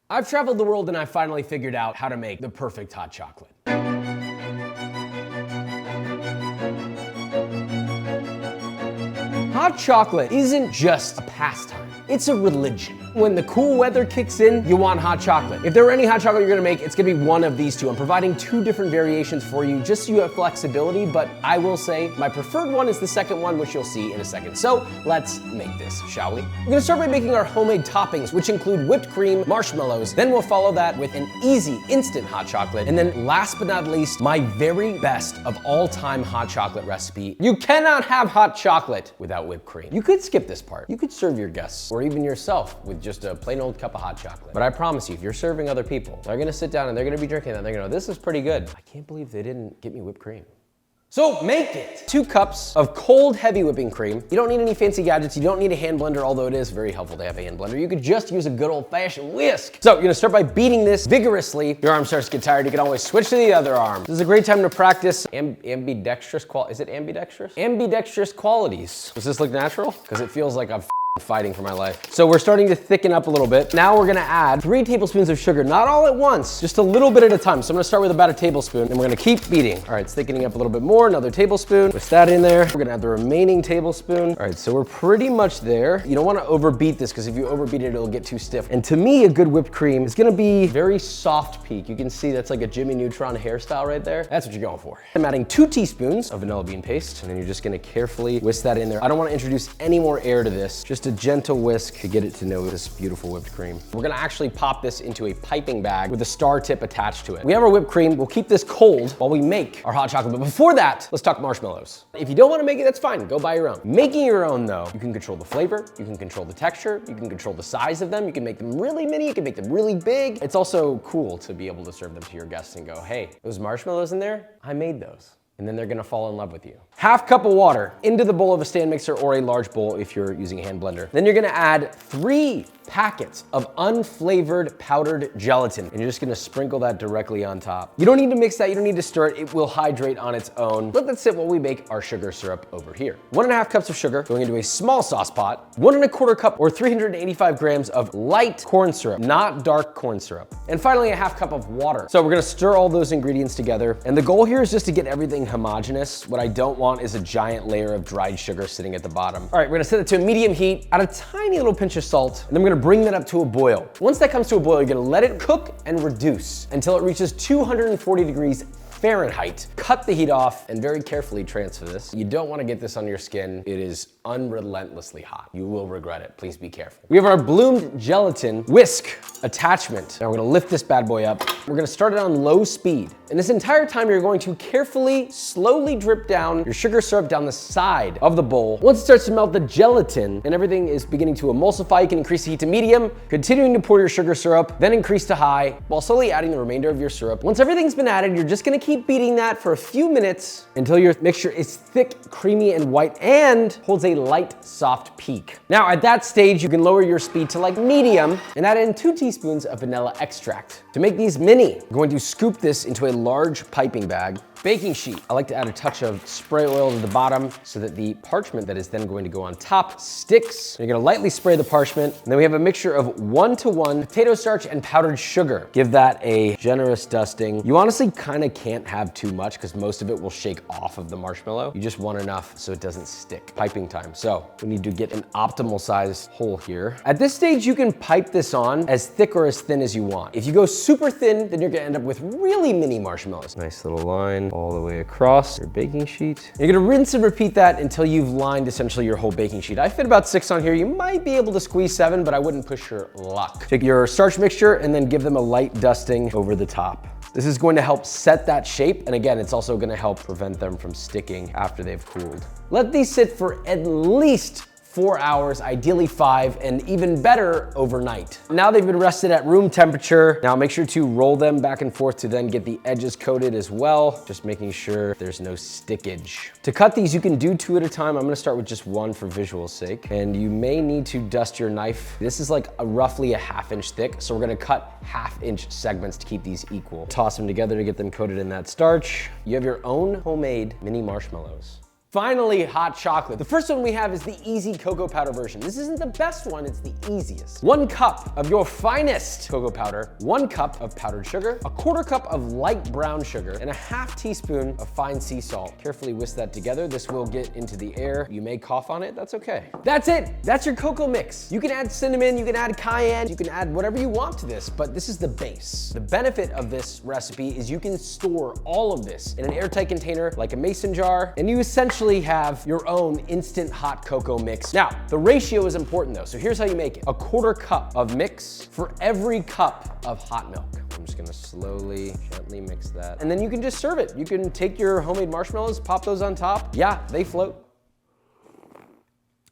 I've traveled the world and I finally figured out how to make the perfect hot chocolate. Hot chocolate isn't just a pastime, it's a religion. When the cool weather kicks in, you want hot chocolate. If there were any hot chocolate you're gonna make, it's gonna be one of these two. I'm providing two different variations for you just so you have flexibility, but I will say my preferred one is the second one, which you'll see in a second. So let's make this, shall we? We're gonna start by making our homemade toppings, which include whipped cream, marshmallows, then we'll follow that with an easy instant hot chocolate, and then last but not least, my very best of all time hot chocolate recipe. You cannot have hot chocolate without whipped cream. You could skip this part. You could serve your guests or even yourself with just a plain old cup of hot chocolate. But I promise you, if you're serving other people, they're gonna sit down and they're gonna be drinking that. They're gonna go, this is pretty good. I can't believe they didn't get me whipped cream. So make it. 2 cups of cold, heavy whipping cream. You don't need any fancy gadgets. You don't need a hand blender, although it is very helpful to have a hand blender. You could just use a good old fashioned whisk. So you're gonna start by beating this vigorously. Your arm starts to get tired, you can always switch to the other arm. This is a great time to practice ambidextrous qualities. Is it ambidextrous? Ambidextrous qualities. Does this look natural? Because it feels like I'm fighting for my life. So we're starting to thicken up a little bit. Now we're gonna add 3 tablespoons of sugar, not all at once, just a little bit at a time. So I'm gonna start with about a tablespoon and we're gonna keep beating. All right, it's thickening up a little bit more, another tablespoon. With that in there, we're gonna add the remaining tablespoon. All right, so we're pretty much there. You don't wanna overbeat this because if you overbeat it, it'll get too stiff. And to me, a good whipped cream is gonna be very soft peak. You can see that's like a Jimmy Neutron hairstyle right there. That's what you're going for. I'm adding 2 teaspoons of vanilla bean paste, and then you're just gonna carefully whisk that in there. I don't wanna introduce any more air to this, just a gentle whisk to get it to know this beautiful whipped cream. We're gonna actually pop this into a piping bag with a star tip attached to it. We have our whipped cream. We'll keep this cold while we make our hot chocolate. But before that, let's talk marshmallows. If you don't wanna make it, that's fine. Go buy your own. Making your own though, you can control the flavor, you can control the texture, you can control the size of them, you can make them really mini, you can make them really big. It's also cool to be able to serve them to your guests and go, hey, those marshmallows in there, I made those. And then they're gonna fall in love with you. Half cup of water into the bowl of a stand mixer or a large bowl if you're using a hand blender. Then you're gonna add 3 packets of unflavored powdered gelatin. And you're just gonna sprinkle that directly on top. You don't need to mix that, you don't need to stir it. It will hydrate on its own. Let that sit while we make our sugar syrup over here. 1.5 cups of sugar going into a small sauce pot. 1.25 cup or 385 grams of light corn syrup, not dark corn syrup. And finally, a 1/2 cup of water. So we're gonna stir all those ingredients together. And the goal here is just to get everything homogeneous. What I don't want is a giant layer of dried sugar sitting at the bottom. All right, we're gonna set it to a medium heat, add a tiny little pinch of salt, and then we're gonna bring that up to a boil. Once that comes to a boil, you're gonna let it cook and reduce until it reaches 240 degrees Fahrenheit. Cut the heat off and very carefully transfer this. You don't wanna get this on your skin. It is unrelentlessly hot. You will regret it. Please be careful. We have our bloomed gelatin whisk attachment. Now we're gonna lift this bad boy up. We're gonna start it on low speed. And this entire time, you're going to carefully, slowly drip down your sugar syrup down the side of the bowl. Once it starts to melt the gelatin and everything is beginning to emulsify, you can increase the heat to medium, continuing to pour your sugar syrup, then increase to high, while slowly adding the remainder of your syrup. Once everything's been added, you're just gonna keep beating that for a few minutes until your mixture is thick, creamy, and white, and holds a light, soft peak. Now, at that stage, you can lower your speed to like medium and add in 2 teaspoons of vanilla extract. To make these mini, I'm going to scoop this into a large piping bag. Baking sheet. I like to add a touch of spray oil to the bottom so that the parchment that is then going to go on top sticks. You're gonna lightly spray the parchment. And then we have a mixture of 1-to-1 potato starch and powdered sugar. Give that a generous dusting. You honestly kind of can't have too much because most of it will shake off of the marshmallow. You just want enough so it doesn't stick. Piping time. So we need to get an optimal size hole here. At this stage, you can pipe this on as thick or as thin as you want. If you go super thin, then you're gonna end up with really mini marshmallows. Nice little line all the way across your baking sheet. You're gonna rinse and repeat that until you've lined essentially your whole baking sheet. I fit about 6 on here. You might be able to squeeze 7, but I wouldn't push your luck. Take your starch mixture and then give them a light dusting over the top. This is going to help set that shape, and again, it's also gonna help prevent them from sticking after they've cooled. Let these sit for at least 4 hours, ideally 5, and even better, overnight. Now they've been rested at room temperature. Now make sure to roll them back and forth to then get the edges coated as well, just making sure there's no stickage. To cut these, you can do 2 at a time. I'm gonna start with just 1 for visual sake, and you may need to dust your knife. This is like roughly a 1/2 inch thick, so we're gonna cut 1/2 inch segments to keep these equal. Toss them together to get them coated in that starch. You have your own homemade mini marshmallows. Finally, hot chocolate. The first one we have is the easy cocoa powder version. This isn't the best one, it's the easiest. 1 cup of your finest cocoa powder, 1 cup of powdered sugar, a 1/4 cup of light brown sugar, and a 1/2 teaspoon of fine sea salt. Carefully whisk that together. This will get into the air. You may cough on it, that's okay. That's it, that's your cocoa mix. You can add cinnamon, you can add cayenne, you can add whatever you want to this, but this is the base. The benefit of this recipe is you can store all of this in an airtight container like a mason jar, and you essentially have your own instant hot cocoa mix. Now, the ratio is important though, so here's how you make it. A 1/4 cup of mix for every cup of hot milk. I'm just gonna slowly, gently mix that. And then you can just serve it. You can take your homemade marshmallows, pop those on top. Yeah, they float.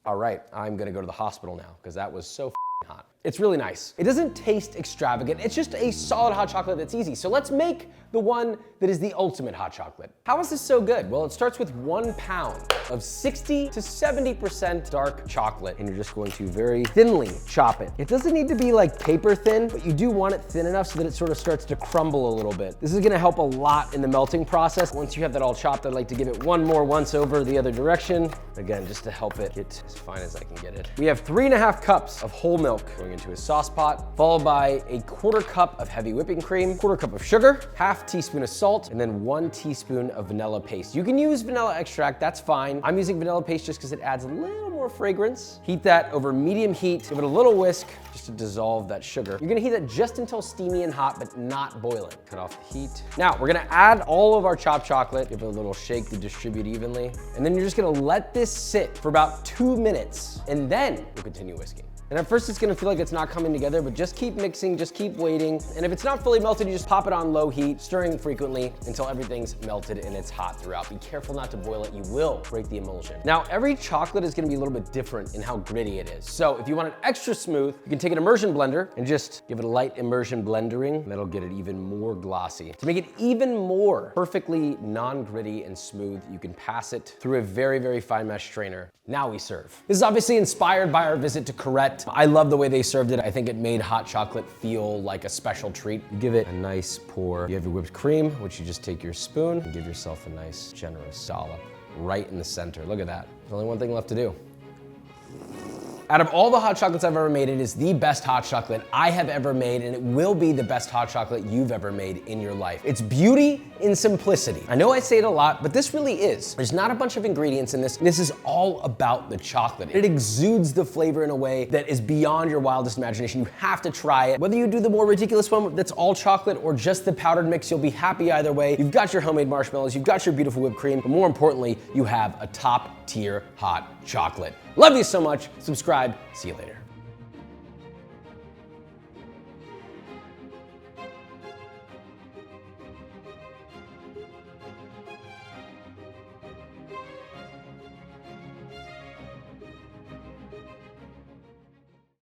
All right, I'm gonna go to the hospital now because that was so hot. It's really nice. It doesn't taste extravagant. It's just a solid hot chocolate that's easy. So let's make the one that is the ultimate hot chocolate. How is this so good? Well, it starts with 1 pound of 60 to 70% dark chocolate, and you're just going to very thinly chop it. It doesn't need to be like paper thin, but you do want it thin enough so that it sort of starts to crumble a little bit. This is gonna help a lot in the melting process. Once you have that all chopped, I'd like to give it one more once over the other direction. Again, just to help it get as fine as I can get it. We have 3.5 cups of whole milk going into a sauce pot, followed by a 1/4 cup of heavy whipping cream, 1/4 cup of sugar, 1/2 teaspoon of salt, and then 1 teaspoon of vanilla paste. You can use vanilla extract, that's fine. I'm using vanilla paste just because it adds a little more fragrance. Heat that over medium heat, give it a little whisk just to dissolve that sugar. You're gonna heat that just until steamy and hot, but not boiling. Cut off the heat. Now, we're gonna add all of our chopped chocolate, give it a little shake to distribute evenly, and then you're just gonna let this sit for about 2 minutes, and then we'll continue whisking. And at first it's gonna feel like it's not coming together, but just keep mixing, just keep waiting. And if it's not fully melted, you just pop it on low heat, stirring frequently until everything's melted and it's hot throughout. Be careful not to boil it, you will break the emulsion. Now, every chocolate is gonna be a little bit different in how gritty it is. So if you want it extra smooth, you can take an immersion blender and just give it a light immersion blendering, and that'll get it even more glossy. To make it even more perfectly non-gritty and smooth, you can pass it through a very, very fine mesh strainer. Now we serve. This is obviously inspired by our visit to Corette. I love the way they served it. I think it made hot chocolate feel like a special treat. You give it a nice pour. You have your whipped cream, which you just take your spoon and give yourself a nice, generous dollop right in the center. Look at that. There's only one thing left to do. Out of all the hot chocolates I've ever made, it is the best hot chocolate I have ever made, and it will be the best hot chocolate you've ever made in your life. It's beauty in simplicity. I know I say it a lot, but this really is. There's not a bunch of ingredients in this. This is all about the chocolate. It exudes the flavor in a way that is beyond your wildest imagination. You have to try it. Whether you do the more ridiculous one that's all chocolate or just the powdered mix, you'll be happy either way. You've got your homemade marshmallows, you've got your beautiful whipped cream, but more importantly, you have a top tier hot chocolate. Love you so much. Subscribe. See you later.